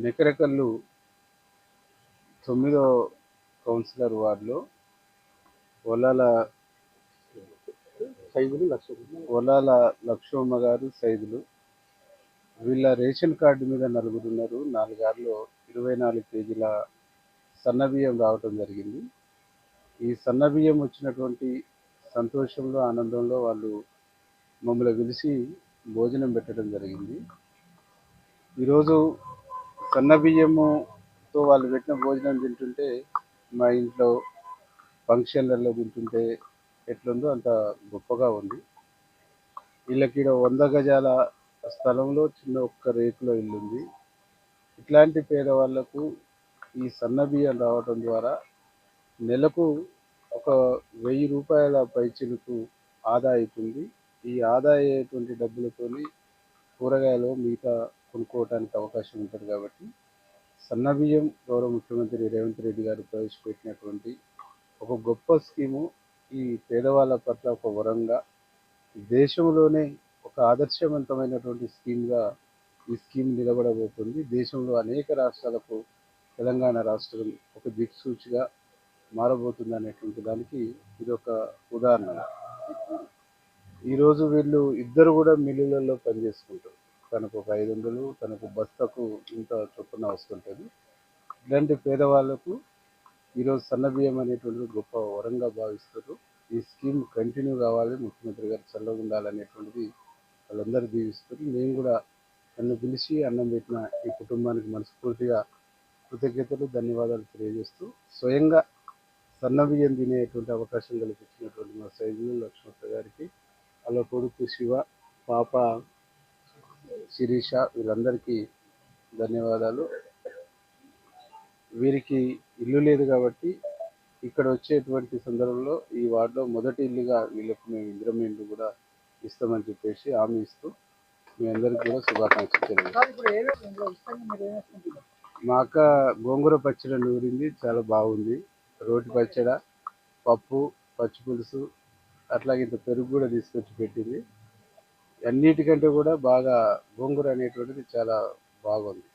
నెకరకల్లు 9వ councillor వార్డులో ఒలాల ఒలాల లక్ష్మమ్మ గారు సైదులు వీళ్ళ రేషన్ కార్డు మీద నలుగురున్నారు. 4 ఆరులో 24 కేజీల సన్నబియ్యం రావటం జరిగింది. ఈ సన్నబియ్యం వచ్చినటువంటి సంతోషంలో ఆనందంలో వాళ్ళు మమ్మల్ని పిలిచి భోజనం పెట్టడం జరిగింది. ఈరోజు సన్నబియ్యముతో వాళ్ళు పెట్టిన భోజనం తింటుంటే మా ఇంట్లో ఫంక్షన్లలో తింటుంటే ఎట్లుందో అంత గొప్పగా ఉంది. వీళ్ళకి 100 గజాల స్థలంలో చిన్న ఒక్క రేకులో ఇల్లు ఉంది. ఇట్లాంటి పేదవాళ్లకు ఈ సన్నబియ్యం రావడం ద్వారా నెలకు ఒక 1000 రూపాయల పైచిలకు ఆదా అవుతుంది. ఈ ఆదా అయ్యేటువంటి డబ్బులతోని కూరగాయలు మిగతా కొనుక్కోవడానికి అవకాశం ఉంటుంది. కాబట్టి సన్నబియ్యం గౌరవ ముఖ్యమంత్రి రేవంత్ రెడ్డి గారు ప్రవేశపెట్టినటువంటి ఒక గొప్ప స్కీము ఈ పేదవాళ్ళ పట్ల ఒక వరంగా దేశంలోనే ఒక ఆదర్శవంతమైనటువంటి స్కీమ్గా ఈ స్కీమ్ నిలబడబోతుంది. దేశంలో అనేక రాష్ట్రాలకు తెలంగాణ రాష్ట్రం ఒక దిక్సూచిగా మారబోతుంది అనేటువంటి దానికి ఇది ఒక ఉదాహరణ. ఈరోజు వీళ్ళు ఇద్దరు కూడా మిల్లులలో పనిచేసుకుంటారు. తనకు ఒక 500, తనకు బస్తకు ఇంత చొప్పున వస్తుంటుంది. ఇలాంటి పేదవాళ్లకు ఈరోజు సన్నబియ్యం అనేటువంటిది గొప్ప వరంగా భావిస్తారు. ఈ స్కీమ్ కంటిన్యూ కావాలి, ముఖ్యమంత్రి గారు చల్లగా ఉండాలనేటువంటిది వాళ్ళందరూ దీవిస్తారు. నేను కూడా నన్ను పిలిచి అన్నం పెట్టిన ఈ కుటుంబానికి మనస్ఫూర్తిగా కృతజ్ఞతలు, ధన్యవాదాలు తెలియజేస్తూ స్వయంగా సన్నబియ్యం తినేటువంటి అవకాశం కల్పించినటువంటి మా సైదులు లక్ష్మక్క గారికి, వాళ్ళ కొడుకు శివ, పాప శిరీష వీళ్ళందరికీ ధన్యవాదాలు. వీరికి ఇల్లు లేదు కాబట్టి ఇక్కడ వచ్చేటువంటి సందర్భంలో ఈ వార్డులో మొదటి ఇల్లుగా వీళ్ళకు మేము ఇందిరమ్మ ఇల్లు కూడా ఇస్తామని చెప్పేసి హామీ ఇస్తూ మీ అందరికీ కూడా శుభాకాంక్షలు తెలియజేస్తాం. మా అక్క గోంగూర పచ్చడి నూరింది, చాలా బాగుంది. రోటి పచ్చడ, పప్పు, పచ్చి పులుసు, అట్లాగే ఇంత పెరుగు కూడా తీసుకొచ్చి పెట్టింది. అన్నిటికంటే కూడా బాగా గోంగూర అనేటువంటిది చాలా బాగుంది.